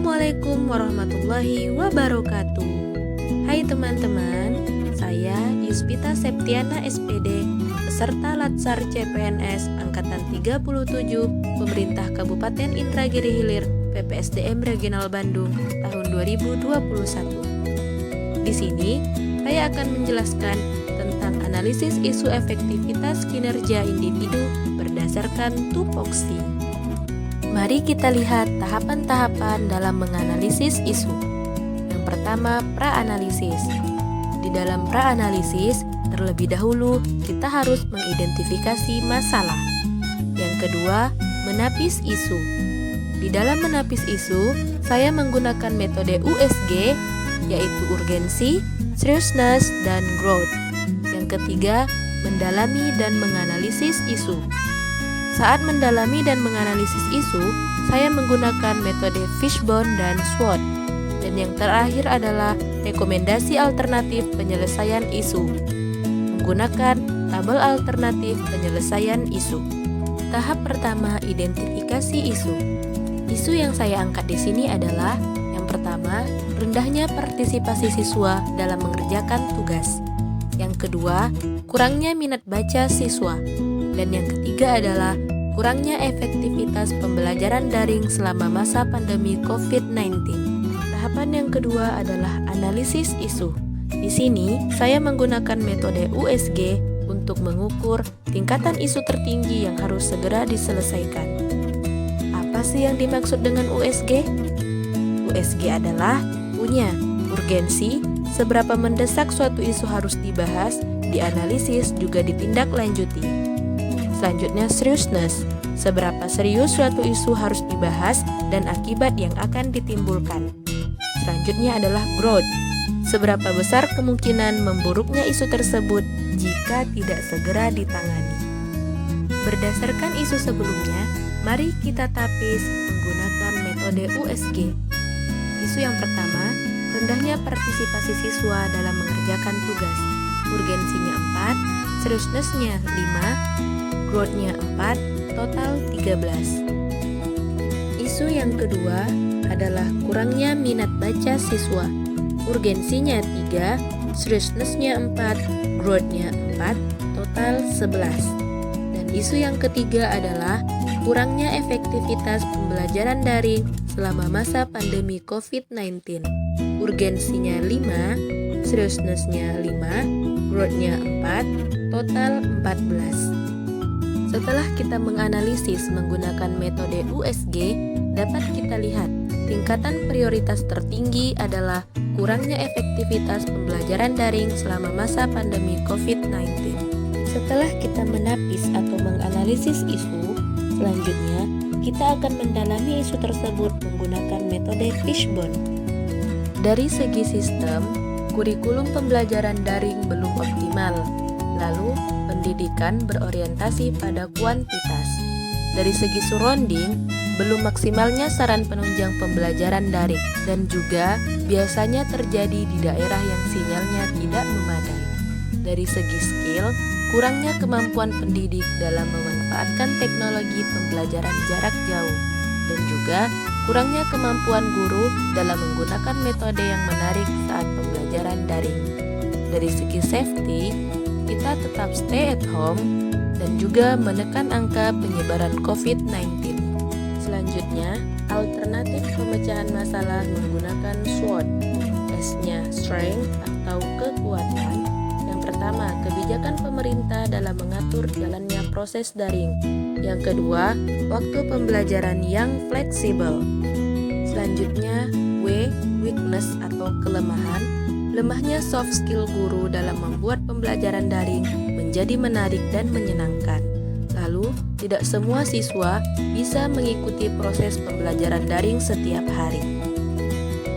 Assalamualaikum warahmatullahi wabarakatuh. Hai teman-teman, saya Yuspita Septiana SPD, peserta Latsar CPNS Angkatan 37 Pemerintah Kabupaten Indragiri Hilir PPSDM Regional Bandung tahun 2021. Di sini, saya akan menjelaskan tentang analisis isu efektivitas kinerja individu berdasarkan tupoksi. Mari kita lihat tahapan-tahapan dalam menganalisis isu. Yang pertama, pra-analisis. Di dalam pra-analisis, terlebih dahulu kita harus mengidentifikasi masalah. Yang kedua, menapis isu. Di dalam menapis isu, saya menggunakan metode USG, yaitu urgensi, seriousness, dan growth. Yang ketiga, mendalami dan menganalisis isu. Saat mendalami dan menganalisis isu, saya menggunakan metode Fishbone dan SWOT. Dan yang terakhir adalah rekomendasi alternatif penyelesaian isu, menggunakan tabel alternatif penyelesaian isu. Tahap pertama, identifikasi isu. Isu yang saya angkat di sini adalah yang pertama, rendahnya partisipasi siswa dalam mengerjakan tugas. Yang kedua, kurangnya minat baca siswa. Dan yang ketiga adalah kurangnya efektivitas pembelajaran daring selama masa pandemi COVID-19. Tahapan yang kedua adalah analisis isu. Di sini, saya menggunakan metode USG untuk mengukur tingkatan isu tertinggi yang harus segera diselesaikan. Apa sih yang dimaksud dengan USG? USG adalah punya urgensi, seberapa mendesak suatu isu harus dibahas, dianalisis, juga ditindaklanjuti. Selanjutnya, seriousness. Seberapa serius suatu isu harus dibahas dan akibat yang akan ditimbulkan. Selanjutnya adalah growth. Seberapa besar kemungkinan memburuknya isu tersebut jika tidak segera ditangani. Berdasarkan isu sebelumnya, mari kita tapis menggunakan metode USG. Isu yang pertama, rendahnya partisipasi siswa dalam mengerjakan tugas. Urgensinya 4, seriousness-nya 5, growth-nya 4, total 13. Isu yang kedua adalah kurangnya minat baca siswa. Urgensinya 3, seriousness-nya 4, growth-nya 4, total 11. Dan isu yang ketiga adalah kurangnya efektivitas pembelajaran daring selama masa pandemi COVID-19. Urgensinya 5, seriousness-nya 5, growth-nya 4, total 14. Setelah kita menganalisis menggunakan metode USG, dapat kita lihat tingkatan prioritas tertinggi adalah kurangnya efektivitas pembelajaran daring selama masa pandemi COVID-19. Setelah kita menapis atau menganalisis isu, selanjutnya kita akan mendalami isu tersebut menggunakan metode Fishbone. Dari segi sistem, kurikulum pembelajaran daring belum optimal. Lalu, pendidikan berorientasi pada kuantitas. Dari segi surrounding, belum maksimalnya saran penunjang pembelajaran daring dan juga biasanya terjadi di daerah yang sinyalnya tidak memadai. Dari segi skill, kurangnya kemampuan pendidik dalam memanfaatkan teknologi pembelajaran jarak jauh dan juga kurangnya kemampuan guru dalam menggunakan metode yang menarik saat pembelajaran daring. Dari segi safety, kita tetap stay at home dan juga menekan angka penyebaran COVID-19. Selanjutnya, alternatif pemecahan masalah menggunakan SWOT. S-nya strength atau kekuatan. Yang pertama, kebijakan pemerintah dalam mengatur jalannya proses daring. Yang kedua, waktu pembelajaran yang fleksibel. Selanjutnya, W, weakness atau kelemahan. Lemahnya soft skill guru dalam membuat pembelajaran daring menjadi menarik dan menyenangkan. Lalu, tidak semua siswa bisa mengikuti proses pembelajaran daring setiap hari.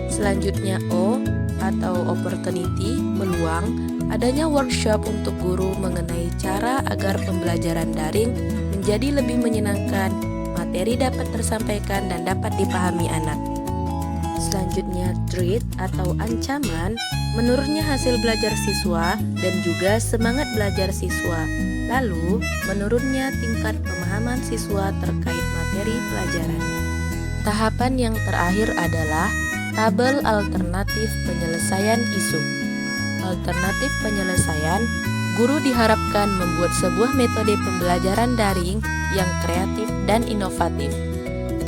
Selanjutnya O atau opportunity, peluang, adanya workshop untuk guru mengenai cara agar pembelajaran daring menjadi lebih menyenangkan, materi dapat tersampaikan dan dapat dipahami anak. Selanjutnya, threat atau ancaman, menurunnya hasil belajar siswa dan juga semangat belajar siswa. Lalu, menurunnya tingkat pemahaman siswa terkait materi pelajaran. Tahapan yang terakhir adalah tabel alternatif penyelesaian isu. Alternatif penyelesaian, guru diharapkan membuat sebuah metode pembelajaran daring yang kreatif dan inovatif.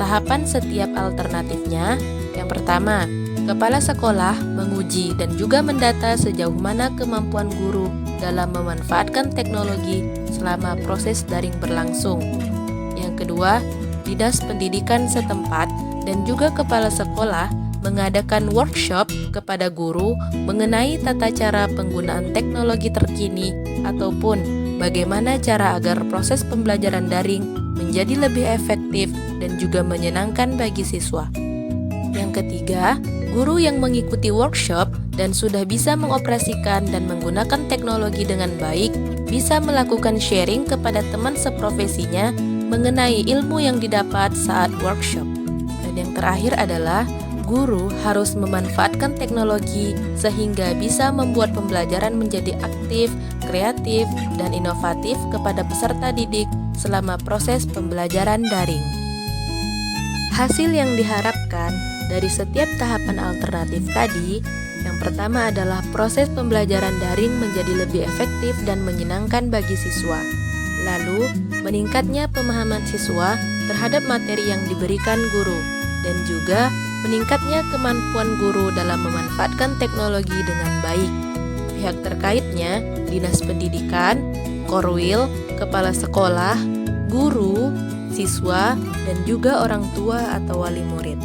Tahapan setiap alternatifnya, yang pertama, kepala sekolah menguji dan juga mendata sejauh mana kemampuan guru dalam memanfaatkan teknologi selama proses daring berlangsung. Yang kedua, dinas pendidikan setempat dan juga kepala sekolah mengadakan workshop kepada guru mengenai tata cara penggunaan teknologi terkini ataupun bagaimana cara agar proses pembelajaran daring menjadi lebih efektif dan juga menyenangkan bagi siswa. Yang ketiga, guru yang mengikuti workshop dan sudah bisa mengoperasikan dan menggunakan teknologi dengan baik bisa melakukan sharing kepada teman seprofesinya mengenai ilmu yang didapat saat workshop. Dan yang terakhir adalah guru harus memanfaatkan teknologi sehingga bisa membuat pembelajaran menjadi aktif, kreatif, dan inovatif kepada peserta didik selama proses pembelajaran daring. Hasil yang diharapkan dari setiap tahapan alternatif tadi, yang pertama adalah proses pembelajaran daring menjadi lebih efektif dan menyenangkan bagi siswa. Lalu, meningkatnya pemahaman siswa terhadap materi yang diberikan guru, dan juga meningkatnya kemampuan guru dalam memanfaatkan teknologi dengan baik. Pihak terkaitnya, dinas pendidikan, korwil, kepala sekolah, guru, siswa, dan juga orang tua atau wali murid.